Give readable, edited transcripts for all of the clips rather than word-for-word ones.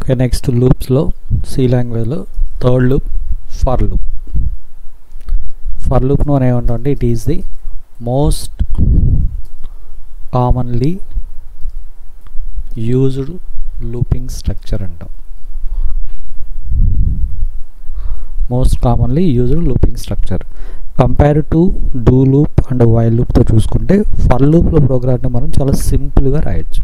Okay, next లూప్స్లో C లాంగ్వేజ్లో third loop for loop. For లూప్ను మనం ఏమంటామంటే it is the most commonly used looping structure అంటాం. Most commonly used looping structure compare to do loop and while లూప్తో చూసుకుంటే for లూప్లో ప్రోగ్రామ్ని మనం చాలా సింపుల్గా రాయొచ్చు.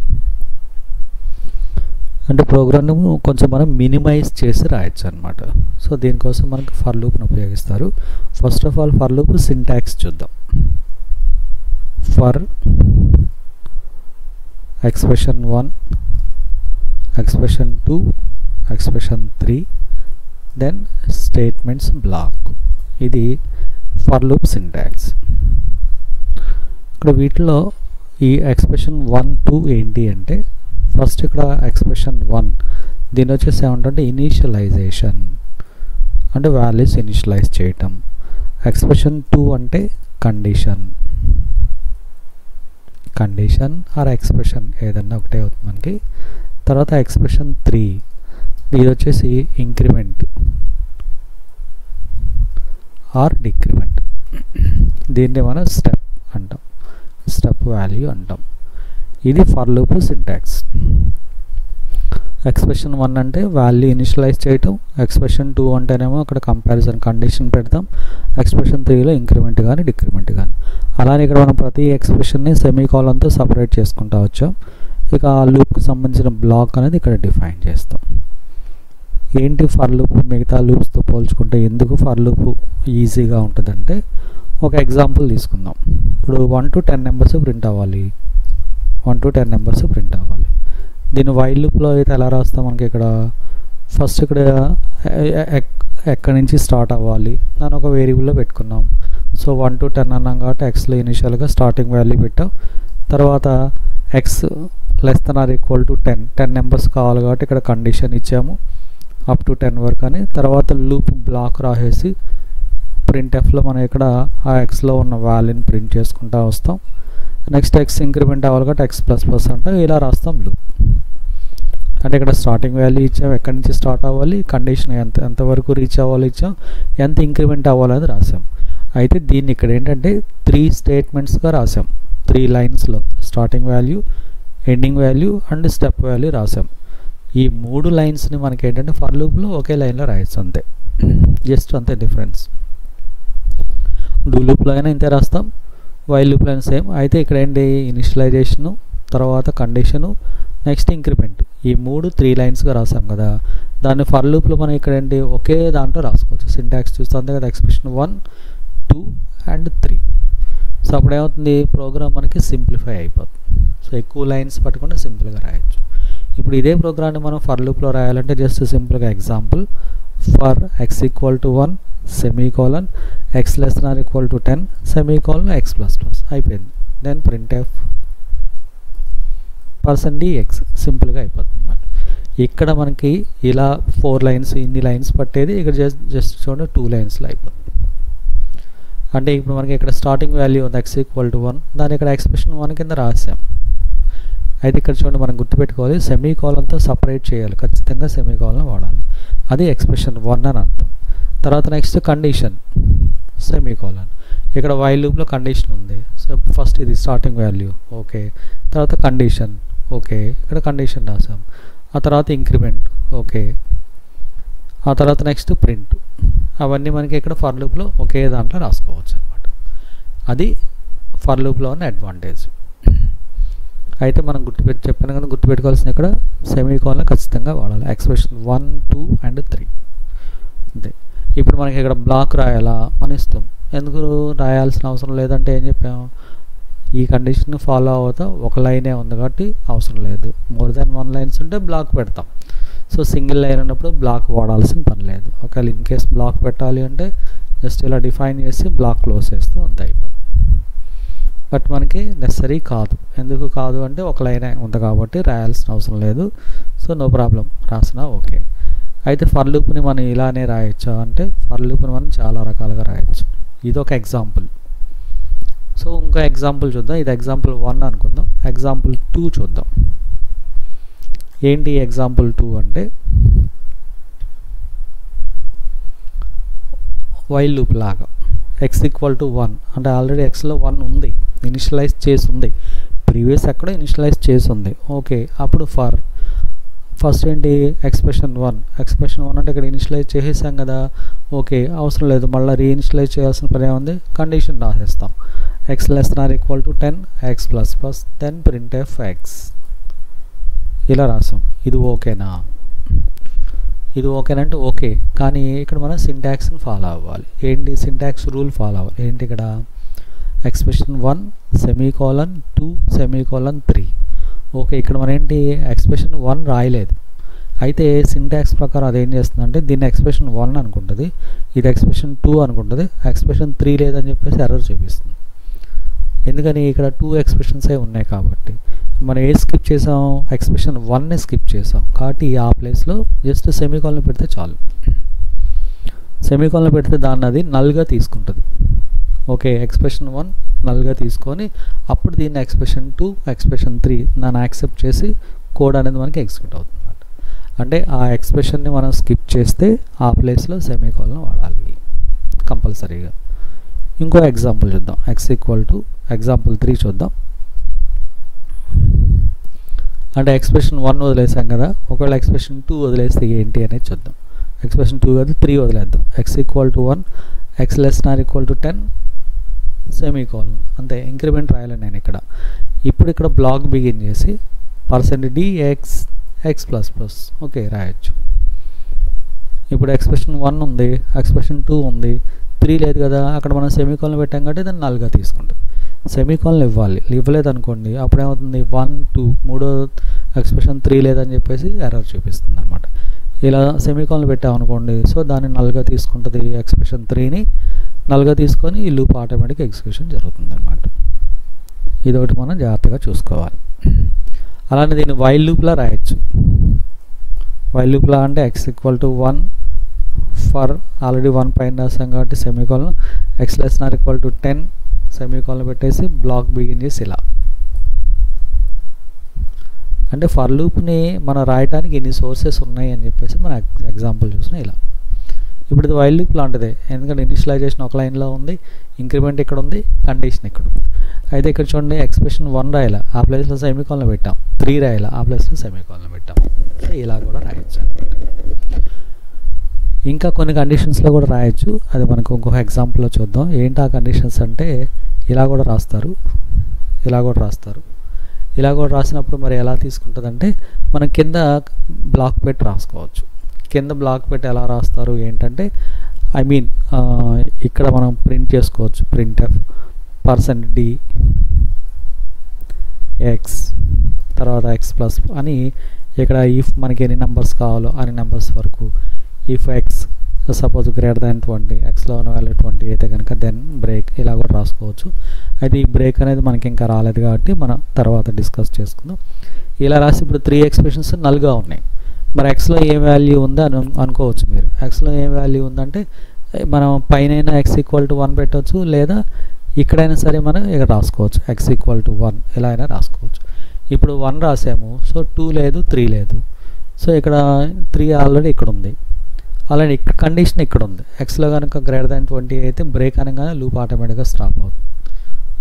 అంటే ప్రోగ్రామ్ను కొంచెం మనం మినిమైజ్ చేసి రాయొచ్చు అనమాట. సో దీనికోసం మనకి ఫర్ లూప్ను ఉపయోగిస్తారు. First of all for loop syntax చూద్దాం. For expression 1, expression 2, expression 3, then statements block. ఇది ఫర్ లూప్ సింటాక్స్. ఇక్కడ వీటిలో ఈ ఎక్స్ప్రెషన్ 1, 2 ఏంటి అంటే ఫస్ట్ ఇక్కడ ఎక్స్ప్రెషన్ 1 దీని వచ్చేసి ఏమంటే ఇనీషియలైజేషన్ అంటే వాల్యూస్ ఇనిషియలైజ్ చేయటం. ఎక్స్ప్రెషన్ 2 అంటే కండిషన్ ఆర్ ఎక్స్ప్రెషన్ ఏదన్నా ఒకటే అవుతుంది మనకి. తర్వాత ఎక్స్ప్రెషన్ 3 ఇది వచ్చేసి ఇంక్రిమెంట్ ఆర్ డిక్రిమెంట్. దీన్ని మనం స్టెప్ అంటాం, స్టెప్ వాల్యూ అంటాం. ఇది ఫర్ లూప్ సింటాక్స్. ఎక్స్ప్రెషన్ 1 అంటే వాల్యూ ఇనిషియలైజ్ చేయటం, ఎక్స్ప్రెషన్ 2 అంటేనేమో అక్కడ కంపారిజన్ కండిషన్ పెడతాం, ఎక్స్ప్రెషన్ 3లో ఇంక్రిమెంట్ కానీ డిక్రిమెంట్ కానీ. అలానే ఇక్కడ మనం ప్రతి ఎక్స్ప్రెషన్ని సెమీకోలన్తో సపరేట్ చేసుకుంటూ వచ్చాం. ఇక ఆ లూప్కి సంబంధించిన బ్లాక్ అనేది ఇక్కడ డిఫైన్ చేస్తాం. ఏంటి ఫర్ లూప్ మిగతా లూప్స్తో పోల్చుకుంటే ఎందుకు ఫర్ లూప్ ఈజీగా ఉంటుందంటే ఒక ఎగ్జాంపుల్ తీసుకుందాం. ఇప్పుడు 1 to 10 నెంబర్స్ ప్రింట్ అవ్వాలి. 1 to 10 నెంబర్స్ ప్రింట్ అవ్వాలి. దీన్ని వైల్ లూప్లో అయితే ఎలా రాస్తాం మనకి ఇక్కడ ఫస్ట్ ఇక్కడ ఎక్కడి నుంచి స్టార్ట్ అవ్వాలి దాన్ని ఒక వేరియబుల్లో పెట్టుకున్నాం. సో 1 to 10 అన్నాం కాబట్టి ఎక్స్లో ఇనిషియల్గా స్టార్టింగ్ వాల్యూ పెట్టాం. తర్వాత x less than or equal to 10 numbers కావాలి కాబట్టి ఇక్కడ కండిషన్ ఇచ్చాము అప్ టు 10 వరకు అని. తర్వాత లూప్ బ్లాక్ రాసేసి ప్రింట్ఎఫ్లో మనం ఇక్కడ ఆ ఎక్స్లో ఉన్న వాల్యూని ప్రింట్ చేసుకుంటూ వస్తాం. నెక్స్ట్ ఎక్స్ ఇంక్రిమెంట్ అవ్వాలి కాబట్టి ఎక్స్ ప్లస్ ప్లస్ అంటే ఇలా రాస్తాం లూప్. అంటే ఇక్కడ స్టార్టింగ్ వాల్యూ ఇచ్చాం, ఎక్కడి నుంచి స్టార్ట్ అవ్వాలి, కండిషన్ ఎంతవరకు రీచ్ అవ్వాలి ఇచ్చాం, ఎంత ఇంక్రిమెంట్ అవ్వాలని రాసాం. అయితే దీన్ని ఇక్కడ ఏంటంటే 3 స్టేట్మెంట్స్గా రాసాం. 3 లైన్స్లో starting value, ending value and step value రాసాం. ఈ 3 లైన్స్ని మనకి ఏంటంటే ఫర్ లూప్లో ఒకే లైన్లో రాయొచ్చు అంతే, జస్ట్ అంతే డిఫరెన్స్. డూ లూప్లో అయినా ఇంతే రాస్తాం, వైల్ లూప్లో అయినా సేమ్. అయితే ఇక్కడ ఏంటి ఇనిషియలైజేషను, తర్వాత కండిషను, నెక్స్ట్ ఇంక్రిమెంట్, ఈ 3 లైన్స్గా రాసాం కదా. దాన్ని ఫర్ లూప్లో మనం ఇక్కడ ఏంటి ఒకే దాంట్లో రాసుకోవచ్చు. సింటాక్స్ చూస్తే అంతే కదా, ఎక్స్ప్రెషన్ 1, 2 and 3. సో అప్పుడు ఏమవుతుంది ప్రోగ్రామ్ మనకి సింప్లిఫై అయిపోతుంది. సో ఎక్కువ లైన్స్ పట్టకుండా సింపుల్గా రాయొచ్చు. ఇప్పుడు ఇదే ప్రోగ్రామ్ని మనం ఫర్ లూప్లో రాయాలంటే జస్ట్ సింపుల్గా example for X equal to 1 semicolon X less than or equal to 10 semicolon X plus plus అయిపోయింది. దెన్ ప్రింట్ఎఫ్ %dx సింపుల్గా అయిపోతుంది అన్నమాట. ఇక్కడ మనకి ఇలా 4 లైన్స్ ఇన్ని లైన్స్ పట్టేది ఇక్కడ జస్ట్ చూడండి 2 లైన్స్లో అయిపోతుంది. అంటే ఇప్పుడు మనకి ఇక్కడ స్టార్టింగ్ వాల్యూ ఉంది ఎక్స్ ఈక్వల్ టు 1, దాన్ని ఇక్కడ ఎక్స్ప్రెషన్ 1 కింద రాసాం. అయితే ఇక్కడ చూడండి మనం గుర్తుపెట్టుకోవాలి సెమీకోలన్తో సపరేట్ చేయాలి, ఖచ్చితంగా సెమీకోలన్ వాడాలి. అది ఎక్స్ప్రెషన్ 1 అని అర్థం. తర్వాత నెక్స్ట్ కండిషన్ సెమీకోలన్. ఇక్కడ వైల్ లూప్లో కండిషన్ ఉంది. సో ఫస్ట్ ఇది స్టార్టింగ్ వాల్యూ ఓకే, తర్వాత కండిషన్ ఓకే, ఇక్కడ కండిషన్ రాసాం. ఆ తర్వాత ఇంక్రిమెంట్ ఓకే, ఆ తర్వాత నెక్స్ట్ ప్రింట్. అవన్నీ మనకి ఇక్కడ ఫర్ లూప్లో ఒకే దాంట్లో రాసుకోవచ్చు అనమాట. అది ఫర్ లూప్లో ఉన్న అడ్వాంటేజ్. అయితే మనం చెప్పాను కదా గుర్తుపెట్టుకోవాల్సిన ఇక్కడ సెమీకోలన్ ఖచ్చితంగా వాడాలి. ఎక్స్ప్రెషన్ 1, 2 and 3 అంతే. ఇప్పుడు మనకి ఇక్కడ బ్లాక్ రాయాలా మన ఇష్టం, ఎందుకు రాయాల్సిన అవసరం లేదంటే ఏం చెప్పాము, ఈ కండిషన్ ఫాలో అవుతా ఒక లైనే ఉంది కాబట్టి అవసరం లేదు. మోర్ దాన్ 1 లైన్స్ ఉంటే బ్లాక్ పెడతాం. సో సింగిల్ లైన్ ఉన్నప్పుడు బ్లాక్ వాడాల్సిన పని లేదు. ఒకవేళ ఇన్ కేస్ బ్లాక్ పెట్టాలి అంటే జస్ట్ ఇలా డిఫైన్ చేసి బ్లాక్ క్లోజ్ చేస్తూ అంత అయిపోతుంది. బట్ మనకి నెసరీ కాదు. ఎందుకు కాదు అంటే ఒక లైన్ ఉంది కాబట్టి రాయాల్సిన అవసరం లేదు. సో నో ప్రాబ్లం, రాసినా ఓకే. అయితే ఫర్ లూప్ని మనం ఇలానే రాయొచ్చా అంటే ఫర్ లూప్ని మనం చాలా రకాలుగా రాయొచ్చు. ఇది ఒక ఎగ్జాంపుల్. సో ఇంకో ఎగ్జాంపుల్ చూద్దాం. ఇది ఎగ్జాంపుల్ 1 అనుకుందాం. ఎగ్జాంపుల్ 2 చూద్దాం. ఏంటి ఎగ్జాంపుల్ 2 అంటే వైల్ లూప్ లాగా x ఈక్వల్ టు 1 అంటే ఆల్రెడీ xలో 1 ఉంది, ఇనిషియలైజ్ చేసి ఉంది, ప్రీవియస్ ఎక్కడ ఇనిషియలైజ్ చేసి ఉంది. ఓకే, అప్పుడు ఫస్ట్ ఏంటి ఎక్స్ప్రెషన్ 1 అంటే ఇక్కడ ఇనిషియలైజ్ చేసేసాం కదా. ఓకే, అవసరం లేదు, మళ్ళీ రీఇనిషియలైజ్ చేయాల్సిన పని ఏముంది, కండిషన్ రాసేస్తాం. x less than equal to 10 x plus plus then printf x ఇలా రాసాం. ఇది ఓకేనా? ఇది ఓకేనంటే ఓకే, కానీ ఇక్కడ మనం సింటాక్స్ని ఫాలో అవ్వాలి. ఏంటి సింటాక్స్ రూల్ ఫాలో అవ్వాలి? ఏంటి ఇక్కడ ఎక్స్ప్రెషన్ 1 సెమీకోలన్ 2 సెమీకోలన్ 3. ఓకే, ఇక్కడ మనం ఏంటి ఎక్స్ప్రెషన్ 1 రాయలేదు, అయితే సింటాక్స్ ప్రకారం అదేం చేస్తుందంటే దీన్ని ఎక్స్ప్రెషన్ 1 అనుకుంటుంది, ఇది ఎక్స్ప్రెషన్ 2 అనుకుంటుంది, ఎక్స్ప్రెషన్ 3 లేదని చెప్పేసి ఎర్రర్ చూపిస్తుంది. ఎందుకని ఇక్కడ 2 ఎక్స్ప్రెషన్సే ఉన్నాయి కాబట్టి. మనం ఏ స్కిప్ చేసాం, ఎక్స్ప్రెషన్ 1ని స్కిప్ చేసాం కాబట్టి ఆ ప్లేస్లో జస్ట్ సెమీకోలన్ పెడితే చాలు. సెమీకోలన్ పెడితే దాన్ని అది నల్గా తీసుకుంటుంది. ఓకే, ఎక్స్ప్రెషన్ 1 నల్గా తీసుకొని అప్పుడు దీన్ని ఎక్స్ప్రెషన్ 2 ఎక్స్ప్రెషన్ 3 నన్ను యాక్సెప్ట్ చేసి కోడ్ అనేది మనకి ఎగ్జిక్యూట్ అవుతుంది అన్నమాట. అంటే ఆ ఎక్స్ప్రెషన్ని మనం స్కిప్ చేస్తే ఆ ప్లేస్లో సెమీకోలన్ వాడాలి కంపల్సరీగా. ఇంకో ఎగ్జాంపుల్ చూద్దాం. x ఈక్వల్ టు ఎగ్జాంపుల్ 3 చూద్దాం. అంటే ఎక్స్ప్రెషన్ 1 వదిలేసాం కదా, ఒకవేళ ఎక్స్ప్రెషన్ 2 వదిలేస్తే ఏంటి అనేది చూద్దాం. ఎక్స్ప్రెషన్ 2 కాదు 3 వదిలేద్దాం. x equal to 1 x less than equal to 10 semicolon, అంతే, ఇంక్రిమెంట్ రాయాలి నేను ఇక్కడ. ఇప్పుడు ఇక్కడ బ్లాక్ బిగిన్ చేసి %dx x plus plus okay రాయొచ్చు. ఇప్పుడు ఎక్స్ప్రెషన్ 1 ఉంది, ఎక్స్ప్రెషన్ 2 ఉంది, 3 లేదు కదా, అక్కడ మనం సెమీకోలన్ పెట్టాం కాబట్టి దాన్ని నల్గా తీసుకుంటుంది. సెమీకోలన్ ఇవ్వాలి, ఇవ్వలేదు అనుకోండి అప్పుడు ఏమవుతుంది 1 2 మూడో ఎక్స్ప్రెషన్ 3 లేదని చెప్పేసి ఎర్రర్ చూపిస్తుంది అనమాట. ఇలా సెమీకోలన్ పెట్టామనుకోండి, సో దాన్ని నల్గా తీసుకుంటుంది, ఎక్స్ప్రెషన్ 3ని నల్గా తీసుకొని ఈ లూప్ ఆటోమేటిక్ ఎగ్జిక్యూషన్ జరుగుతుంది అనమాట. ఇదొకటి మనం జాగ్రత్తగా చూసుకోవాలి. అలానే దీన్ని వైల్ లూప్లా రాయొచ్చు. వైల్ లూప్లా అంటే x equal to 1 for already 1 పైన రాసాం కాబట్టి semicolon, x less than equal to 10 semicolon పెట్టేసి బ్లాక్ బిగిన్ చేసి ఇలా. అంటే ఫర్ లూప్ని మనం రాయడానికి ఎన్ని సోర్సెస్ ఉన్నాయి అని చెప్పేసి మనం ఎగ్జాంపుల్ చూసినా ఇలా. ఇప్పుడు ఇది వైల్ లూప్ లాంటిదే, ఎందుకంటే ఇనిషియలైజేషన్ ఒక లైన్లో ఉంది, ఇంక్రిమెంట్ ఇక్కడ ఉంది, కండిషన్ ఇక్కడ ఉంది. అయితే ఇక్కడ చూడండి ఎక్స్ప్రెషన్ 1 రాయాల, ఆ ప్లేస్లో సెమీకోలన్ పెట్టాం, 3 రాయాల, ఆ ప్లేస్లో సెమీకోలన్ పెట్టాం. ఇలా కూడా రాయొచ్చు అనమాట. ఇంకా కొన్ని కండిషన్స్లో కూడా రాయొచ్చు, అది మనకు ఇంకొక ఎగ్జాంపుల్లో చూద్దాం. ఏంటి ఆ కండిషన్స్ అంటే ఇలా కూడా రాస్తారు, ఇలా కూడా రాస్తారు. ఇలా కూడా రాసినప్పుడు మరి ఎలా తీసుకుంటుందంటే మనం కింద బ్లాక్ పెట్టి రాసుకోవచ్చు. కింద బ్లాక్ పెట్టి ఎలా రాస్తారు ఏంటంటే ఐ మీన్ ఇక్కడ మనం ప్రింట్ చేసుకోవచ్చు, printf %d(x) తర్వాత x ప్లస్ అని ఇక్కడ ఇఫ్ మనకి ఎన్ని నెంబర్స్ కావాలో అన్ని నెంబర్స్ వరకు, if x suppose greater than 20, xలో ఉన్న వాల్యూ 20 అయితే కనుక దెన్ బ్రేక్, ఇలా కూడా రాసుకోవచ్చు. అయితే ఈ బ్రేక్ అనేది మనకి ఇంకా రాలేదు కాబట్టి మనం తర్వాత డిస్కస్ చేసుకుందాం. ఇలా రాసి ఇప్పుడు 3 ఎక్స్ప్రెషన్స్ నల్గా ఉన్నాయి. మరి ఎక్స్లో ఏ వాల్యూ ఉందో అని అనుకోవచ్చు మీరు. ఎక్స్లో ఏ వాల్యూ ఉందంటే మనం పైన x ఈక్వల్ టు 1 పెట్టవచ్చు, లేదా ఇక్కడైనా సరే మనం ఇక్కడ రాసుకోవచ్చు x ఈక్వల్ టు 1 ఇలా అయినా రాసుకోవచ్చు. ఇప్పుడు 1 రాసాము, సో 2 లేదు 3 లేదు, సో ఇక్కడ 3 ఆల్రెడీ ఇక్కడ ఉంది. అలానే ఇక్కడ కండిషన్ ఇక్కడ ఉంది, ఎక్స్లో కనుక గ్రేటర్ దాన్ 20 అయితే బ్రేక్ అనగానే లూప్ ఆటోమేటిక్గా స్టాప్ అవుతుంది.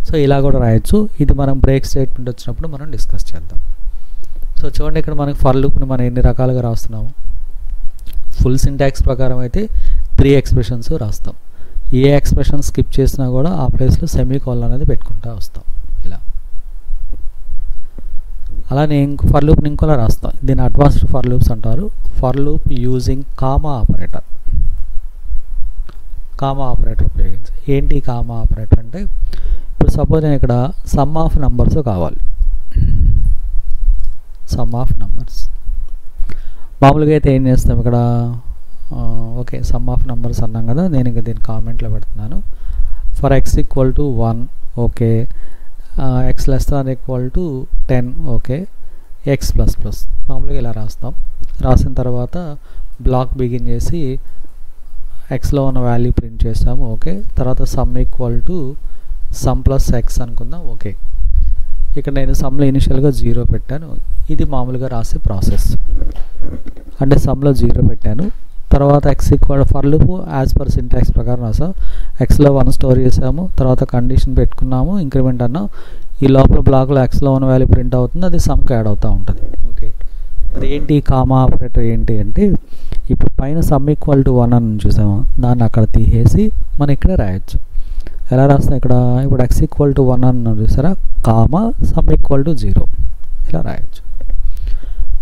సో ఇలా కూడా రాయొచ్చు. ఇది మనం బ్రేక్ స్టేట్మెంట్ వచ్చినప్పుడు మనం డిస్కస్ చేద్దాం. సో చూడండి ఇక్కడ మనకి ఫర్ లూప్ని మనం ఎన్ని రకాలుగా రాస్తున్నాము. ఫుల్ సింటాక్స్ ప్రకారం అయితే 3 ఎక్స్ప్రెషన్స్ రాస్తాం. ఏ ఎక్స్ప్రెషన్ స్కిప్ చేసినా కూడా ఆ ప్లేస్లో సెమీకోలన్ అనేది పెట్టుకుంటూ వస్తాం ఇలా. అలానే ఫర్ లూప్ని ఇంకోలా రాస్తాం, దీన్ని అడ్వాన్స్డ్ ఫర్ లూప్స్ అంటారు. For loop using comma operator, comma operator ఉపయోగించి. ఏంటి కామా ఆపరేటర్ అంటే ఇప్పుడు సపోజ్ నేను ఇక్కడ సమ్ ఆఫ్ నెంబర్స్ కావాలి, సమ్ ఆఫ్ నెంబర్స్. మామూలుగా అయితే ఏం చేస్తాం ఇక్కడ, ఓకే సమ్ ఆఫ్ నెంబర్స్ అన్నాం కదా, నేను ఇంకా దీన్ని కామెంట్లో పెడుతున్నాను. For x equal to 1 okay, x less than equal to 10 okay, x plus plus మామూలుగా ఇలా రాస్తాం. రాసిన తర్వాత బ్లాక్ బిగిన్ చేసి xలో ఉన్న వాల్యూ ప్రింట్ చేస్తాము ఓకే. తర్వాత sum equal to sum plus x అనుకుందాం ఓకే. ఇక్కడ నేను సమ్లో ఇనిషియల్గా 0 పెట్టాను, ఇది మామూలుగా రాసే ప్రాసెస్. అంటే సమ్లో 0 పెట్టాను, తర్వాత X equal for loop as per syntax ప్రకారం రాసాం. ఎక్స్లో 1 స్టోర్ చేసాము, తర్వాత కండిషన్ పెట్టుకున్నాము, ఇంక్రిమెంట్ అన్నాం. ఈ లోపల బ్లాక్లో ఎక్స్లో ఉన్న వాల్యూ ప్రింట్ అవుతుంది, అది సమ్కి యాడ్ అవుతూ ఉంటుంది. ఓకే, మరి ఏంటి కామా ఆపరేటర్ ఏంటి అంటే ఇప్పుడు పైన సమ్ ఈక్వల్ టు 1 అని చూసాము, దాన్ని అక్కడ తీసేసి మనం ఇక్కడే రాయొచ్చు. ఎలా రాస్తాం ఇక్కడ? ఇప్పుడు ఎక్స్ ఈక్వల్ టు 1 అని చూసారా, కామా సమ్ ఈక్వల్ టు 0 ఇలా రాయొచ్చు.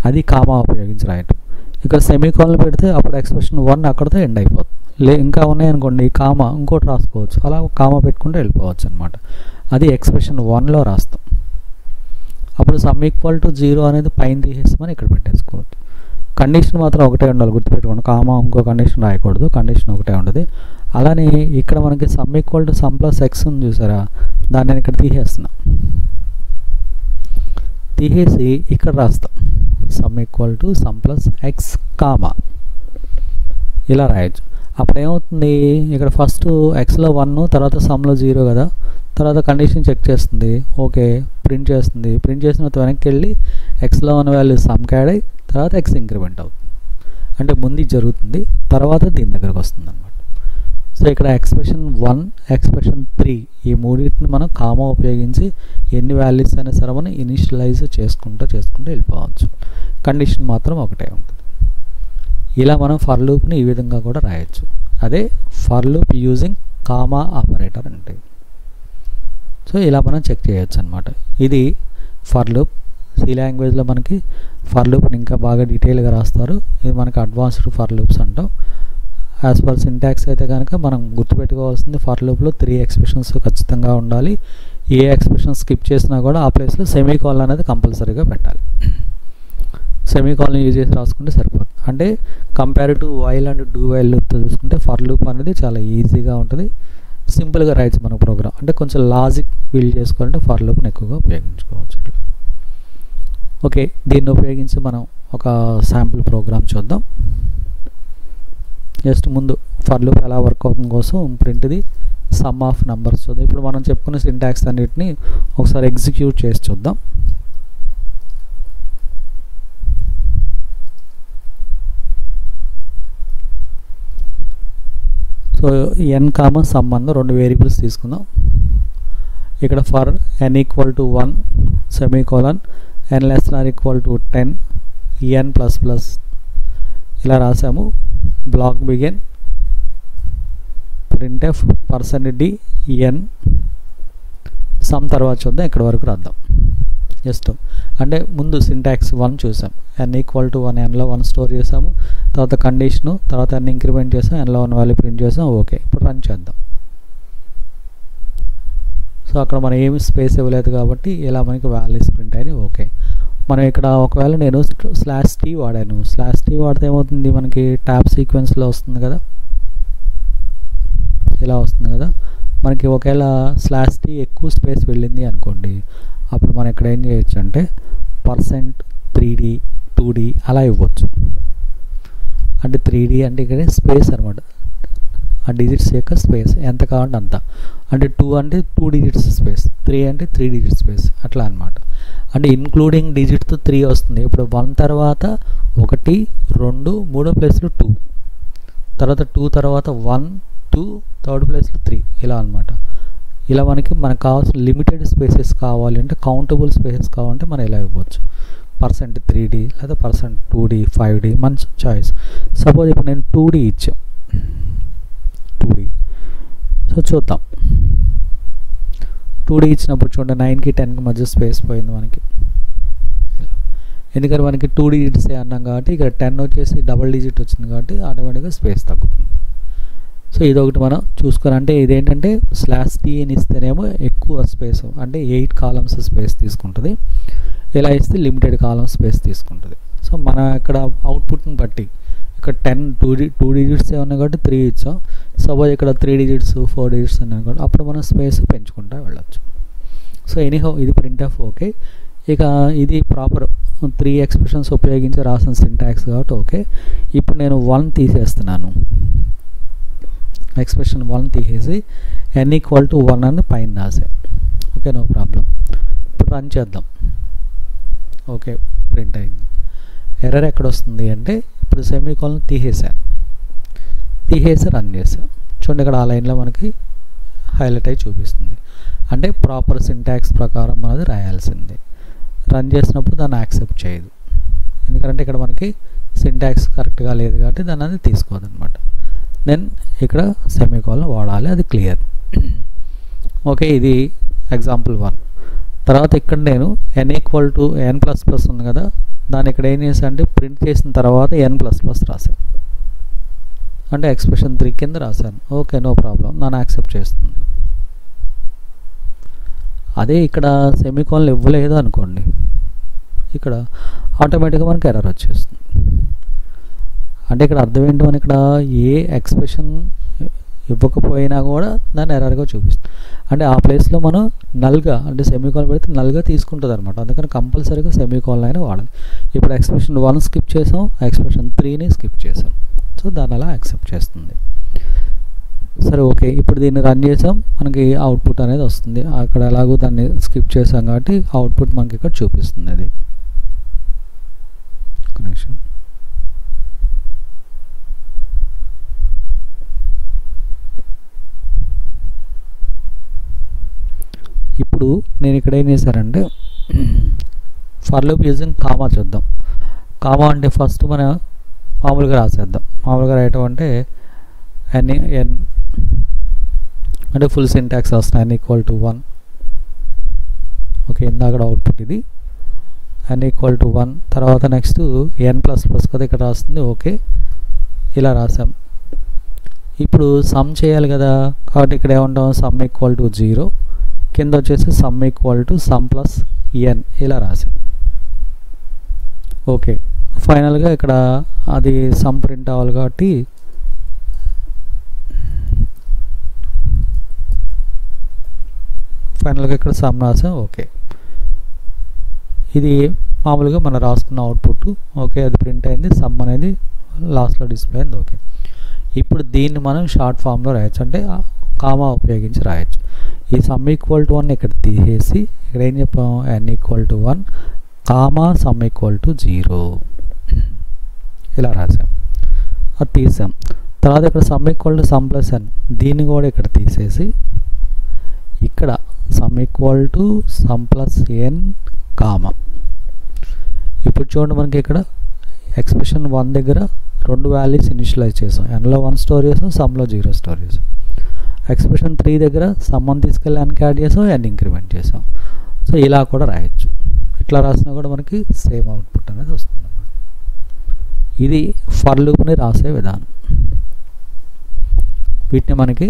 అది కామా ఉపయోగించి రాయటం. ఇక్కడ సెమీకోలన్ పెడితే అప్పుడు ఎక్స్ప్రెషన్ 1 అక్కడితో ఎండ్ అయిపోతుంది. ఇంకా ఉన్నాయనుకోండి కామా ఇంకోటి రాసుకోవచ్చు, అలా కామా పెట్టుకుంటే వెళ్ళిపోవచ్చు అనమాట. అది ఎక్స్ప్రెషన్ 1లో రాస్తాం. అప్పుడు సమ్ ఈక్వల్ టు 0 అనేది పైన తీసేసి మనం ఇక్కడ పెట్టేసుకోవచ్చు. కండిషన్ మాత్రం ఒకటే ఉండాలి, గుర్తుపెట్టుకోండి. కామా ఇంకో కండిషన్ రాయకూడదు, కండిషన్ ఒకటే ఉండదు. అలానే ఇక్కడ మనకి sum equal to sum plus X ఉంది చూసారా, దాన్ని నేను ఇక్కడ తీసేస్తున్నా. తీసేసి ఇక్కడ రాస్తాం sum equal to sum plus X comma ఇలా రాయొచ్చు. అప్పుడు ఏమవుతుంది, ఇక్కడ ఫస్ట్ ఎక్స్లో 1, తర్వాత సమ్లో 0 కదా, తర్వాత కండిషన్ చెక్ చేస్తుంది, ఓకే ప్రింట్ చేస్తుంది. ప్రింట్ చేసిన తర్వాత వెనక్కి వెళ్ళి ఎక్స్లో ఉన్న వాల్యూ సమ్కి యాడ్ అయ్యి తర్వాత ఎక్స్ ఇంక్రిమెంట్ అవుతుంది. అంటే ముందు జరుగుతుంది, తర్వాత దీని దగ్గరకు వస్తుంది అనమాట. సో ఇక్కడ ఎక్స్ప్రెషన్ 1, ఎక్స్ప్రెషన్ 3 ఈ మూడింటిని మనం కామా ఉపయోగించి ఎన్ని వాల్యూస్ అయినా సరే మనం ఇనిషియలైజ్ చేసుకుంటూ వెళ్ళిపోవచ్చు. కండిషన్ మాత్రం ఒకటే ఉంటుంది. ఇలా మనం ఫర్ లూప్ని ఈ విధంగా కూడా రాయొచ్చు. అదే for loop using comma operator అంటే. సో ఇలా మనం చెక్ చేయొచ్చు అనమాట. ఇది ఫర్ లూప్. సి లాంగ్వేజ్లో మనకి ఫర్ లూప్ని ఇంకా బాగా డీటెయిల్గా రాస్తారు. ఇది మనకి అడ్వాన్స్డ్ ఫర్ లూప్స్ అంటాం. యాజ్ పర్ సింటాక్స్ అయితే కనుక మనం గుర్తుపెట్టుకోవాల్సింది ఫర్ లూప్లో 3 ఎక్స్ప్రెషన్స్ ఖచ్చితంగా ఉండాలి. ఏ ఎక్స్ప్రెషన్ స్కిప్ చేసినా కూడా ఆ ప్లేస్లో సెమీకోలన్ అనేది కంపల్సరీగా పెట్టాలి. సెమీకోలన్ యూజ్ చేసి రాసుకుంటే సరిపోతుంది. అంటే compare to while and do while లూప్తో చూసుకుంటే ఫర్ లూప్ అనేది చాలా ఈజీగా ఉంటుంది, సింపుల్గా రాయొచ్చు మన ప్రోగ్రామ్. అంటే కొంచెం లాజిక్ బిల్డ్ చేసుకోవాలంటే ఫర్ లూప్ని ఎక్కువగా ఉపయోగించుకోవచ్చు. ఇట్లా ఓకే, దీన్ని ఉపయోగించి మనం ఒక శాంపుల్ ప్రోగ్రామ్ చూద్దాం. జస్ట్ ముందు ఫర్ లూప్ ఎలా వర్క్ అవుతుంది కోసం ప్రింట్ది సమ్ ఆఫ్ నెంబర్స్ చూద్దాం. ఇప్పుడు మనం చెప్పుకున్న సింటాక్స్ అన్నిటిని ఒకసారి ఎగ్జిక్యూట్ చేసి చూద్దాం. సో n కామా సమ్ అన్న 2 వేరియబుల్స్ తీసుకుందాం. ఇక్కడ for n equal to 1 semicolon n less than equal to 10 n plus plus ఇలా రాసాము. Block begin printf %d n sum తర్వాత చూద్దాం, ఇక్కడ వరకు రాద్దాం. జస్ట్ అంటే ముందు సింటాక్స్ 1 చూసాం. n ఈక్వల్ టు 1 nలో 1 స్టోర్ చేసాము, తర్వాత కండిషను, తర్వాత n ఇంక్రిమెంట్ చేసాం, nలో 1 వాల్యూ ప్రింట్ చేసాం. ఓకే, ఇప్పుడు రన్ చేద్దాం. సో అక్కడ మనం ఏమి స్పేస్ ఇవ్వలేదు కాబట్టి ఇలా మనకి వాల్యూస్ ప్రింట్ అయినాయి. ఓకే, మనం ఇక్కడ ఒకవేళ నేను /t వాడాను. /t వాడితే ఏమవుతుంది, మనకి ట్యాబ్ సీక్వెన్స్లో వస్తుంది కదా, ఇలా వస్తుంది కదా. మనకి ఒకవేళ /t ఎక్కువ స్పేస్ వెళ్ళింది అనుకోండి, అప్పుడు మనం ఇక్కడ ఏం చేయొచ్చు అంటే %3d 2d అలా ఇవ్వచ్చు. అంటే 3d అంటే ఇక్కడ స్పేస్ అనమాట, ఆ డిజిట్స్ యొక్క స్పేస్ ఎంత కావాలంటే అంత. అంటే 2 అంటే 2 డిజిట్స్ స్పేస్, 3 అంటే 3 డిజిట్ స్పేస్ అట్లా అనమాట. అంటే ఇన్క్లూడింగ్ డిజిట్తో 3 వస్తుంది. ఇప్పుడు 1 తర్వాత 1 2 3 ప్లేస్లో 2, తర్వాత 2 తర్వాత 1 2 థర్డ్ ప్లేస్లో 3 ఇలా అనమాట. ఇలా మనకి కావాల్సిన లిమిటెడ్ స్పేసెస్ కావాలి అంటే, కౌంటబుల్ స్పేసెస్ కావాలంటే మనం ఇలా ఇవ్వచ్చు. %3d లేదా %2d 5d మన చాయిస్. సపోజ్ ఇప్పుడు నేను 2d ఇచ్చాను, 2d. సో చూద్దాం, 2d ఇచ్చినప్పుడు చూడండి 9కి 10కి మధ్య స్పేస్ పోయింది మనకి. ఇలా ఎందుకంటే మనకి 2 డిజిట్సే అన్నాం కాబట్టి ఇక్కడ 10 వచ్చేసి డబుల్ డిజిట్ వచ్చింది కాబట్టి ఆటోమేటిక్గా స్పేస్ తగ్గుతుంది. సో ఇదొకటి మనం చూసుకొని, అంటే ఇదేంటంటే /t అని ఇస్తేనేమో ఎక్కువ స్పేస్ అంటే 8 కాలమ్స్ స్పేస్ తీసుకుంటుంది, ఇలా ఇస్తే లిమిటెడ్ కాలమ్ స్పేస్ తీసుకుంటుంది. సో మన ఇక్కడ అవుట్పుట్ని బట్టి ఇక్కడ 2 డిజిట్స్ ఉన్నాయి కాబట్టి 3 ఇచ్చాం. సపోజ్ ఇక్కడ 3 డిజిట్స్ 4 డిజిట్స్ ఉన్నాయి కాబట్టి అప్పుడు మనం స్పేస్ పెంచుకుంటూ వెళ్ళచ్చు. సో ఎనీహౌ ఇది printf. ఓకే, ఇక ఇది ప్రాపర్ 3 ఎక్స్ప్రెషన్స్ ఉపయోగించి రాసిన సింటాక్స్ కాబట్టి ఓకే. ఇప్పుడు నేను 1 తీసేస్తున్నాను, ఎక్స్ప్రెషన్ 1 తీసేసి n ఈక్వల్ టు 1 అని పైన రాసే. Okay, no problem. ఇప్పుడు రన్ చేద్దాం. ఓకే, ప్రింట్ అయింది. ఎర్రర్ ఎక్కడ వస్తుంది అంటే ఇప్పుడు సెమీకోలన్ తీసేసాను, తీసేసి రన్ చేసాం. చూడండి ఇక్కడ ఆ లైన్లో మనకి హైలైట్ అయి చూపిస్తుంది. అంటే ప్రాపర్ సింటాక్స్ ప్రకారం మనది రాయాల్సింది. రన్ చేసినప్పుడు దాన్ని యాక్సెప్ట్ చేయదు, ఎందుకంటే ఇక్కడ మనకి సింటాక్స్ కరెక్ట్గా లేదు కాబట్టి దాన్ని అది తీసుకోదు అనమాట. దెన్ ఇక్కడ సెమీకోలన్ వాడాలి, అది క్లియర్. ఓకే, ఇది ఎగ్జాంపుల్ 1. తర్వాత ఇక్కడ నేను n=n++ ఉంది కదా, దాన్ని ఇక్కడ ఏం చేసా అంటే ప్రింట్ చేసిన తర్వాత n++ రాశాను, అంటే ఎక్స్ప్రెషన్ 3 కింద రాశాను. ఓకే, నో ప్రాబ్లం, నన్ను యాక్సెప్ట్ చేస్తుంది. అదే ఇక్కడ సెమీకోలన్ ఇవ్వలేదు అనుకోండి, ఇక్కడ ఆటోమేటిక్గా మనకి ఎర్రర్ వచ్చేస్తుంది. అంటే ఇక్కడ అర్థం ఏంటి, మనం ఇక్కడ ఏ ఎక్స్ప్రెషన్ ఇవ్వకపోయినా కూడా దాన్ని ఎర్రర్గా చూపిస్తుంది. అంటే ఆ ప్లేస్లో మనం నల్గా అంటే సెమీకోలన్ పెడితే నల్గా తీసుకుంటుంది అనమాట. అందుకని కంపల్సరీగా సెమీకోలన్ అయినా వాడాలి. ఇప్పుడు ఎక్స్ప్రెషన్ 1 స్కిప్ చేసాం, ఎక్స్ప్రెషన్ 3ని స్కిప్ చేసాం. సో దాన్ని అలా యాక్సెప్ట్ చేస్తుంది. సరే, ఓకే, ఇప్పుడు దీన్ని రన్ చేసాం, మనకి అవుట్పుట్ అనేది వస్తుంది. అక్కడ ఎలాగో దాన్ని స్కిప్ చేసాం కాబట్టి అవుట్పుట్ మనకి ఇక్కడ చూపిస్తుంది. అది ఒక నిమిషం. ఇప్పుడు నేను ఇక్కడ ఏం చేశానంటే ఫర్ లూప్ యూజింగ్ కామా చూద్దాం. కామా అంటే ఫస్ట్ మనం మామూలుగా రాసేద్దాం. మామూలుగా రాయటం అంటే n అంటే ఫుల్ సింటాక్స్ వస్తుంది, n=1. ఓకే, ఇందాక అవుట్పుట్ ఇది n=1. తర్వాత నెక్స్ట్ n++ కదా ఇక్కడ రాస్తుంది. ఓకే, ఇలా రాసాం. ఇప్పుడు సమ్ చేయాలి కదా, కాబట్టి ఇక్కడ ఏమంటాం, sum=0, కింద వచ్చేసి sum=sum+n ఇలా రాసాం. ఓకే, ఫైనల్గా ఇక్కడ అది సమ్ ప్రింట్ అవ్వాలి కాబట్టి ఫైనల్గా ఇక్కడ సమ్ రాసాం. ఓకే, ఇది మామూలుగా మనం రాసుకున్న అవుట్పుట్. ఓకే, అది ప్రింట్ అయింది, సమ్ అనేది లాస్ట్లో డిస్ప్లే అయింది. ఓకే, ఇప్పుడు దీన్ని మనం షార్ట్ ఫామ్లో రాయొచ్చు, అంటే కామా ఉపయోగించి రాయొచ్చు. ఈ sum=1 ఇక్కడ తీసేసి ఇక్కడ ఏం చెప్పాం, n=1 కామా sum=0 ఇలా రాసాం, అది తీసాం. తర్వాత ఇక్కడ sum=sum+n దీన్ని కూడా ఇక్కడ తీసేసి ఇక్కడ sum=sum+n కామా. ఇప్పుడు చూడండి, మనకి ఇక్కడ ఎక్స్ప్రెషన్ 1 దగ్గర 2 వాల్యూస్ ఇనిషియలైజ్ చేసాం. nలో 1 స్టోర్ చేసాం, సమ్లో 0 స్టోర్ చేసాం. ఎక్స్ప్రెషన్ 3 దగ్గర సమ్ తీసుకెళ్ళి nకి యాడ్ చేసాం, n ఇంక్రిమెంట్ చేసాం. సో ఇలా కూడా రాయొచ్చు. ఇట్లా రాసినా కూడా మనకి సేమ్ అవుట్పుట్ అనేది వస్తుంది. ఇది ఫర్ లూప్ని రాసే విధానం. వీటిని మనకి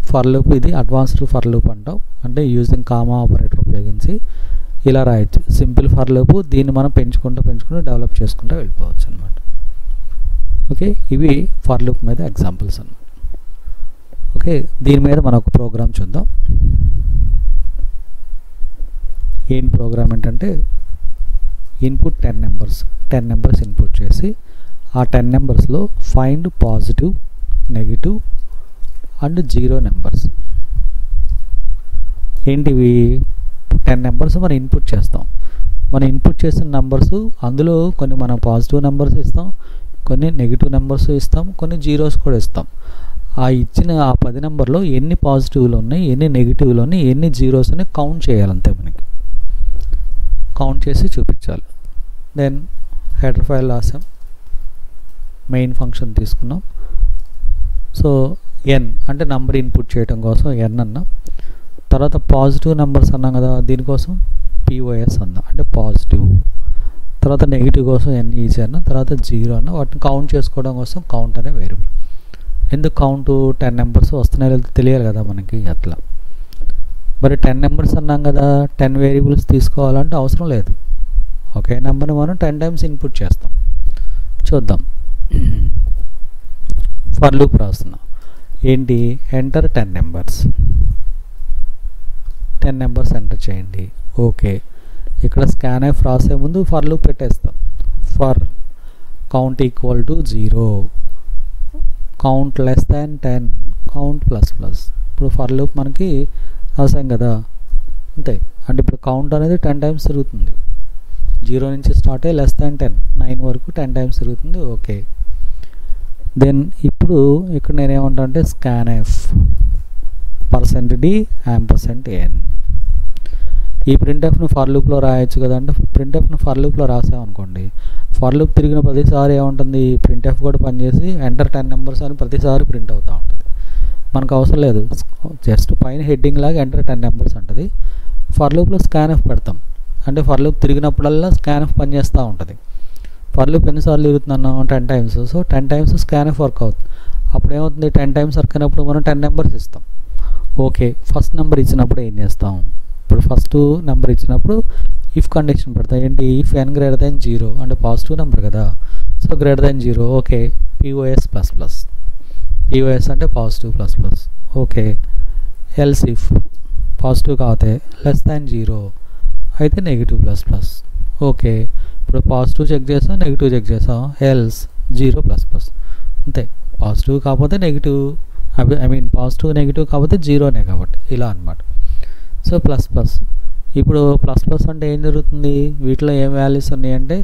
ఫర్ లూప్, ఇది అడ్వాన్స్డ్ ఫర్ లూప్ అంటాం. అంటే యూజింగ్ కామా ఆపరేటర్ ఉపయోగించి ఇలా రాయొచ్చు. సింపుల్ ఫర్ లూప్, దీన్ని మనం పెంచుకుంటూ డెవలప్ చేసుకుంటూ వెళ్ళిపోవచ్చు అనమాట. ఓకే, ఇవి ఫర్ లూప్ మీద ఎగ్జాంపుల్స్ అన్నమాట. ఓకే, దీని మీద మనం ఒక ప్రోగ్రామ్ చూద్దాం. ఏం ప్రోగ్రామ్ ఏంటంటే ఇన్పుట్ 10 నెంబర్స్ ఇన్పుట్ చేసి ఆ 10 నెంబర్స్లో find positive, negative and 0 numbers. ఏంటివి, 10 నెంబర్స్ మనం ఇన్పుట్ చేస్తాం. మనం ఇన్పుట్ చేసిన నెంబర్స్ అందులో కొన్ని మనం పాజిటివ్ నెంబర్స్ ఇస్తాం, కొన్ని నెగిటివ్ నెంబర్స్ ఇస్తాం, కొన్ని జీరోస్ కూడా ఇస్తాం. ఆ ఇచ్చిన ఆ 10 నెంబర్లో ఎన్ని పాజిటివ్లు ఉన్నాయి, ఎన్ని నెగిటివ్లు ఉన్నాయి, ఎన్ని జీరోస్ ఉన్నాయి కౌంట్ చేయాలంతే. మనకి కౌంట్ చేసి చూపించాలి. దెన్ హెడర్ ఫైల్ రాసాం, మెయిన్ ఫంక్షన్ తీసుకున్నాం. సో n అంటే నెంబర్ ఇన్పుట్ చేయడం కోసం n అన్నాం. తర్వాత పాజిటివ్ నెంబర్స్ అన్నాం కదా, దీనికోసం POS అన్నాం, అంటే పాజిటివ్. తర్వాత నెగిటివ్ కోసం NEG అన్న, తర్వాత 0 అన్న. వాటిని కౌంట్ చేసుకోవడం కోసం కౌంట్ అనే వేరియబుల్. ఎందుకు కౌంట్, 10 నెంబర్స్ వస్తున్నాయో తెలియాలి కదా మనకి, అట్లా. మరి 10 నెంబర్స్ అన్నాం కదా, 10 వేరియబుల్స్ తీసుకోవాలంటే అవసరం లేదు. ఒకే నెంబర్ని మనం 10 టైమ్స్ ఇన్పుట్ చేస్తాం. చూద్దాం. ఫర్ లూప్ రాస్తున్నాం. ఏంటి, ఎంటర్ 10 నెంబర్స్. 10 నెంబర్స్ ఎంటర్ చేయండి. ఓకే, ఇక్కడ స్కాన్ఎఫ్ రాసే ముందు ఫర్ లూప్ పెట్టేస్తాం. For count =0, count <10, count ++. ఇప్పుడు ఫర్ లూప్ మనకి రాసాం కదా, అంతే. అంటే ఇప్పుడు కౌంట్ అనేది 10 టైమ్స్ తిరుగుతుంది. 0 నుంచి స్టార్ట్ అయ్యి <10, 9 వరకు 10 టైమ్స్ తిరుగుతుంది. ఓకే, దెన్ ఇప్పుడు ఇక్కడ నేనేమంటా అంటే scanf %d %n. ఈ ప్రింట్ఎఫ్ను ఫర్ లూప్లో రాయొచ్చు కదంటే ప్రింట్ఎఫ్ను ఫర్ లూప్లో రాసామనుకోండి, ఫర్ లూప్ తిరిగిన ప్రతిసారి ఏముంటుంది, ప్రింట్ఎఫ్ కూడా పనిచేసి ఎంటర్ 10 నెంబర్స్ అని ప్రతిసారి ప్రింట్ అవుతూ ఉంటుంది. మనకు అవసరం లేదు, జస్ట్ పైన హెడ్డింగ్ లాగా ఎంటర్ 10 నెంబర్స్ ఉంటుంది. ఫర్ లూప్లో scanf పెడతాం, అంటే ఫర్ లూప్ తిరిగినప్పుడల్లా scanf పనిచేస్తూ ఉంటుంది. ఫర్ లూప్ ఎన్నిసార్లు తిరుగుతున్నాను 10 times, so 10 times scanf work అవుతుంది. అప్పుడు ఏమవుతుంది, 10 టైమ్స్ వర్క్ అయినప్పుడు మనం 10 నెంబర్స్ ఇస్తాం. ఓకే, ఫస్ట్ నెంబర్ ఇచ్చినప్పుడు ఏం చేస్తాం, ఇప్పుడు ఫస్ట్ నెంబర్ ఇచ్చినప్పుడు ఇఫ్ కండిషన్ పెడతాం. ఏంటి, ఇఫ్ n గ్రేటర్ దెన్ 0 అంటే పాజిటివ్ నెంబర్ కదా, so greater than 0 okay POS ++, POS అంటే positive ++, okay. Else if positive కాకపోతే <0 అయితే నెగిటివ్ ++, ఓకే. ఇప్పుడు పాజిటివ్ చెక్ చేసాం, నెగిటివ్ చెక్ చేసాం, ఎల్స్ 0++, అంతే. పాజిటివ్ కాకపోతే నెగిటివ్, పాజిటివ్ నెగిటివ్ కాకపోతే 0నే కాబట్టి ఇలా అనమాట. సో ++. ఇప్పుడు ++ అంటే ఏం జరుగుతుంది, వీటిలో ఏం వాల్యూస్ ఉన్నాయంటే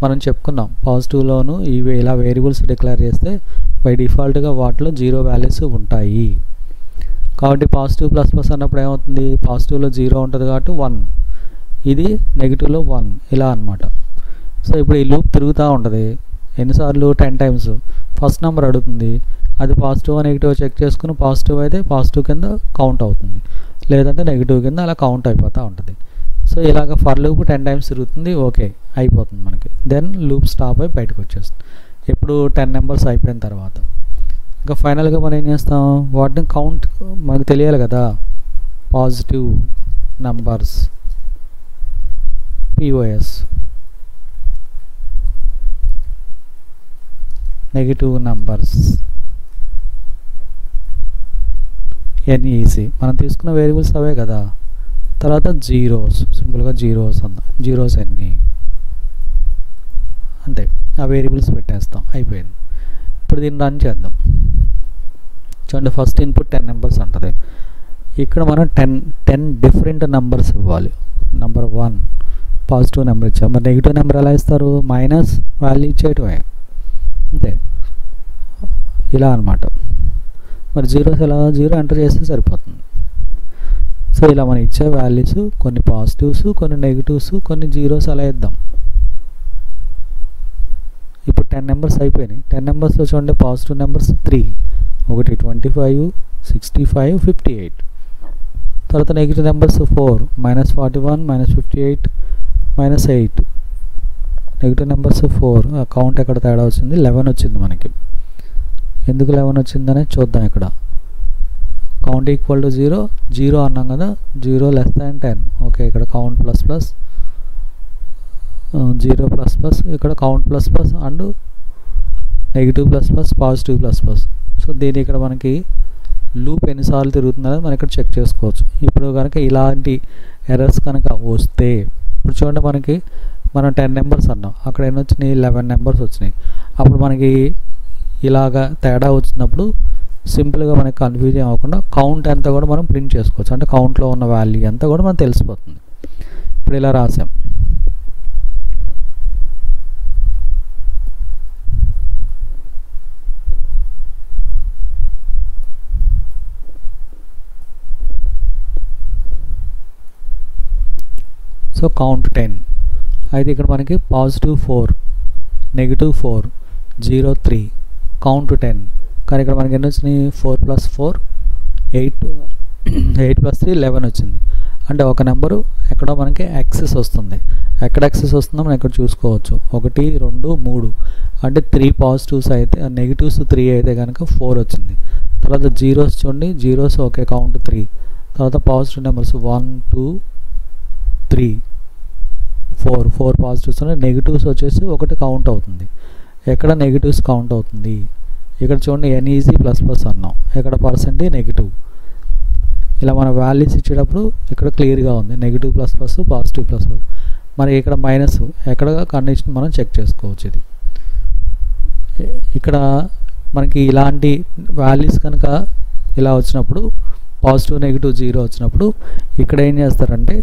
మనం చెప్పుకున్నాం, పాజిటివ్లోను ఇవి ఇలా వేరియబుల్స్ డిక్లేర్ చేస్తే బై డిఫాల్ట్గా వాటిలో 0 వాల్యూస్ ఉంటాయి. కాబట్టి పాజిటివ్ ++ అన్నప్పుడు ఏమవుతుంది, పాజిటివ్లో 0 ఉంటుంది కాబట్టి 1, ఇది నెగిటివ్లో 1 ఇలా అనమాట. సో ఇప్పుడు ఈ లూప్ తిరుగుతూ ఉంటుంది ఎన్నిసార్లు, 10 టైమ్స్. ఫస్ట్ నెంబర్ అడుగుతుంది, అది పాజిటివ్ నెగిటివ్ చెక్ చేసుకుని పాజిటివ్ అయితే పాజిటివ్ కింద కౌంట్ అవుతుంది, లేదంటే నెగిటివ్ కింద అలా కౌంట్ అయిపోతూ ఉంటుంది. సో ఇలాగ ఫర్ లూప్ 10 టైమ్స్ తిరుగుతుంది, ఓకే అయిపోతుంది మనకి. దెన్ లూప్ స్టాప్ అయి బయటకు వచ్చేస్తుంది ఇప్పుడు 10 నెంబర్స్ అయిపోయిన తర్వాత. ఇంకా ఫైనల్గా మనం ఏం చేస్తాం, వాటిని కౌంట్ మనకు తెలియాలి కదా, positive numbers POS, negative numbers NEC. మనం తీసుకున్న వేరియబుల్స్ అవే కదా. తర్వాత జీరోస్, సింపుల్గా జీరోస్ అన్న, జీరోస్ ఎన్ని అంతే, ఆ వేరియబుల్స్ పెట్టేస్తాం, అయిపోయింది. ఇప్పుడు దీన్ని రన్ చేద్దాం. చూడండి, ఫస్ట్ ఇన్పుట్ 10 నెంబర్స్ ఉంటుంది. ఇక్కడ మనం 10 డిఫరెంట్ నెంబర్స్ ఇవ్వాలి. నెంబర్ 1 పాజిటివ్ నెంబర్ ఇచ్చాం, మరి నెగిటివ్ నెంబర్ ఎలా ఇస్తారు, మైనస్ వాల్యూ ఇచ్చేయటమే అంతే, ఇలా అనమాట. మరి జీరోస్ ఎలా, 0 ఎంటర్ చేస్తే సరిపోతుంది. సో ఇలా మనం ఇచ్చే వాల్యూస్ కొన్ని పాజిటివ్స్, కొన్ని నెగిటివ్స్, కొన్ని జీరోస్ అలా ఇద్దాం. ఇప్పుడు 10 నెంబర్స్ అయిపోయినాయి. 10 నెంబర్స్లో చూడండి, పాజిటివ్ నెంబర్స్ 3, ఒకటి 25, 65, 58. తర్వాత negative numbers 4, -41, -58, -8. Negative numbers 4, count ఎక్కడ తేడా వచ్చింది, 11 వచ్చింది మనకి. ఎందుకు 11 వచ్చిందనే చూద్దాం. ఇక్కడ కౌంట్ ఈక్వల్ టు 0, 0 అన్నాం కదా, 0 < 10, ఓకే. ఇక్కడ కౌంట్ ++, 0++, ఇక్కడ count ++ and negative ++, positive ++. So దీని ఇక్కడ మనకి లూప్ ఎన్నిసార్లు తిరుగుతుందని మనం ఇక్కడ చెక్ చేసుకోవచ్చు. ఇప్పుడు కనుక ఇలాంటి ఎర్రర్స్ కనుక వస్తే, ఇప్పుడు చూడండి మనకి మనం 10 నెంబర్స్ అన్నాం, అక్కడ ఎన్ని వచ్చినాయి, 11 నెంబర్స్ వచ్చినాయి. అప్పుడు మనకి ఇలాగా తేడా వచ్చినప్పుడు సింపుల్గా మనకి కన్ఫ్యూజన్ అవ్వకుండా కౌంట్ అంతా కూడా మనం ప్రింట్ చేసుకోవచ్చు, అంటే కౌంట్లో ఉన్న వాల్యూ అంతా కూడా మనకు తెలిసిపోతుంది. ఇప్పుడు ఇలా రాసాం. సో కౌంట్ 10 అయితే ఇక్కడ మనకి పాజిటివ్ 4, నెగిటివ్ 4, 0, 3, కౌంట్ 10. కానీ ఇక్కడ మనకి ఎన్ని వచ్చినాయి, 4 + 4 8, 8 + 3 11 వచ్చింది. అంటే ఒక నెంబరు ఎక్కడో మనకి యాక్సెస్ వస్తుంది. ఎక్కడ యాక్సెస్ వస్తుందో మనం ఇక్కడ చూసుకోవచ్చు. 1, 2, 3 అంటే 3 పాజిటివ్స్ అయితే, నెగిటివ్స్ 3 అయితే కనుక 4 వచ్చింది. తర్వాత జీరోస్ చూడండి, జీరోస్ ఓకే కౌంట్ 3. తర్వాత పాజిటివ్ నెంబర్స్ 1, 2, 3, 4 పాజిటివ్స్ ఉన్నాయి. నెగిటివ్స్ వచ్చేసి 1 కౌంట్ అవుతుంది. ఎక్కడ నెగిటివ్స్ కౌంట్ అవుతుంది, ఇక్కడ చూడండి NEC ++ అన్నాం, ఇక్కడ % నెగిటివ్. ఇలా మన వాల్యూస్ ఇచ్చేటప్పుడు ఇక్కడ క్లియర్గా ఉంది, నెగిటివ్ ++, పాజిటివ్ ++. మరి ఇక్కడ మైనస్ ఎక్కడ కండిషన్ మనం చెక్ చేసుకోవచ్చు. ఇది ఇక్కడ మనకి ఇలాంటి వాల్యూస్ కనుక ఇలా వచ్చినప్పుడు, పాజిటివ్ నెగిటివ్ 0 వచ్చినప్పుడు ఇక్కడ ఏం చేస్తారంటే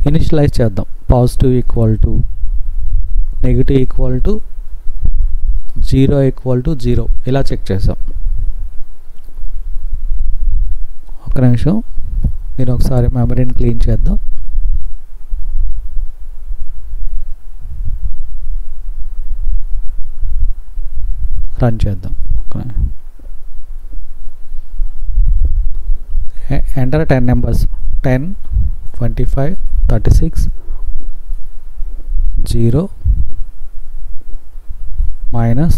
ఇనిషియలైజ్ చేద్దాం. Positive equal to negative equal to 0 = 0 ఇలా చెక్ చేసాం. ఒక నిమిషం నేను ఒకసారి మెమరీని క్లీన్ చేద్దాం. రన్ చేద్దాం. Enter 10 numbers 10 25 36 0 minus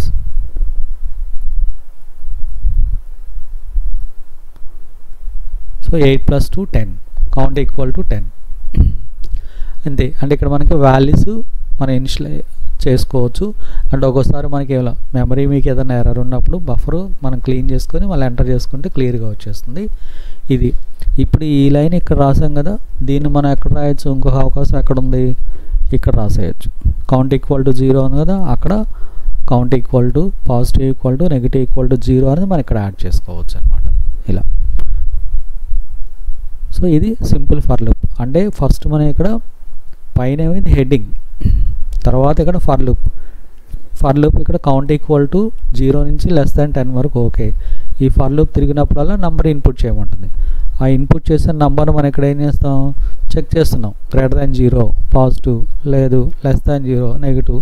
so 8 + 2 10 count = 10 అంతే. అంటే ఇక్కడ మనకి వాల్యూస్ మనం ఇనిషియల్ చేసుకోవచ్చు. అండ్ ఒక్కోసారి మనకి మెమరీ మీకు ఏదైనా ఎర్రర్ ఉన్నప్పుడు బఫర్ మనం క్లీన్ చేసుకొని మళ్ళీ ఎంటర్ చేసుకుంటే క్లియర్గా వచ్చేస్తుంది. ఇది ఇప్పుడు ఈ లైన్ ఇక్కడ రాసాం కదా, దీన్ని మనం ఎక్కడ రాయొచ్చు, ఇంకొక అవకాశం ఎక్కడ ఉంది, ఇక్కడ రాసేయచ్చు. కౌంట్ = 0 ఉంది కదా, అక్కడ కౌంట్ = పాజిటివ్ = నెగిటివ్ = 0 అనేది మనం ఇక్కడ యాడ్ చేసుకోవచ్చు అనమాట ఇలా. సో ఇది సింపుల్ ఫర్ లూప్. అంటే ఫస్ట్ మనం ఇక్కడ పైన ఇది హెడ్డింగ్, తర్వాత ఇక్కడ ఫర్ లూప్ ఇక్కడ కౌంట్ = 0 నుంచి <10 వరకు ఓకే. ఈ ఫర్ లూప్ తిరిగినప్పుడల్లా నంబర్ ఇన్పుట్ చేయమంటుంది. ఆ ఇన్పుట్ చేసిన నంబర్ మనం ఇక్కడ ఏం చేస్తాం, చెక్ చేస్తున్నాం. <0 పాజిటివ్, లేదు <0 నెగిటివ్,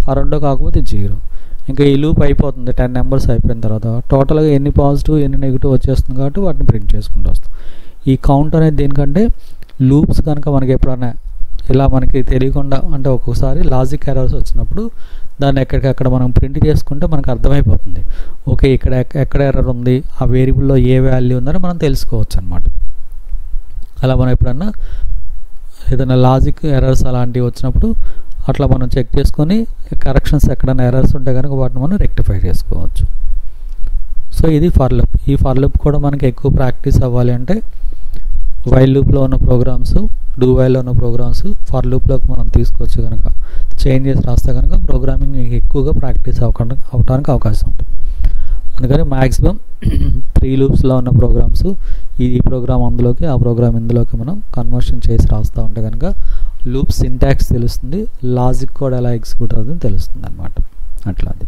ఆ రెండో కాకపోతే 0. ఇంకా ఈ లూప్ అయిపోతుంది. 10 నెంబర్స్ అయిపోయిన తర్వాత టోటల్గా ఎన్ని పాజిటివ్ ఎన్ని నెగిటివ్ వచ్చేస్తుంది కాబట్టి వాటిని ప్రింట్ చేసుకుంటూ వస్తాం. ఈ కౌంట్ అనేది దేనికంటే లూప్స్ కనుక మనకి ఎప్పుడైనా ఇలా మనకి తెలియకుండా అంటే ఒక్కొక్కసారి లాజిక్ ఎర్రర్స్ వచ్చినప్పుడు దాన్ని ఎక్కడికక్కడ మనం ప్రింట్ చేసుకుంటే మనకు అర్థమైపోతుంది. ఓకే ఇక్కడ ఎక్కడ ఎర్రర్ ఉంది, ఆ వేరియబుల్లో ఏ వాల్యూ ఉందని మనం తెలుసుకోవచ్చు అనమాట. అలా మనం ఎప్పుడన్నా ఏదైనా లాజిక్ ఎర్రర్స్ అలాంటివి వచ్చినప్పుడు అట్లా మనం చెక్ చేసుకొని కరెక్షన్స్ ఎక్కడైనా ఎర్రర్స్ ఉంటే కనుక వాటిని మనం రెక్టిఫై చేసుకోవచ్చు. సో ఇది ఫర్ లూప్. ఈ ఫర్ లూప్ కూడా మనకి ఎక్కువ ప్రాక్టీస్ అవ్వాలి అంటే వైల్ లూప్లో ఉన్న ప్రోగ్రామ్స్, డూ వైల్లో ఉన్న ప్రోగ్రామ్స్ ఫర్ లూప్లోకి మనం తీసుకొచ్చి కనుక చేంజ్ చేసి రాస్తే కనుక ప్రోగ్రామింగ్ ఎక్కువగా ప్రాక్టీస్ అవడానికి అవకాశం ఉంటుంది. అందుకని మ్యాక్సిమం 3 లూప్స్లో ఉన్న ప్రోగ్రామ్స్ ఈ ప్రోగ్రామ్ అందులోకి ఆ ప్రోగ్రామ్ ఇందులోకి మనం కన్వర్షన్ చేసి రాస్తూ ఉంటే కనుక లూప్ సింటాక్స్ తెలుస్తుంది, లాజిక్ కూడా ఎలా ఎగ్జిక్యూట్ అవుతుందని తెలుస్తుంది అనమాట. అట్లా అది.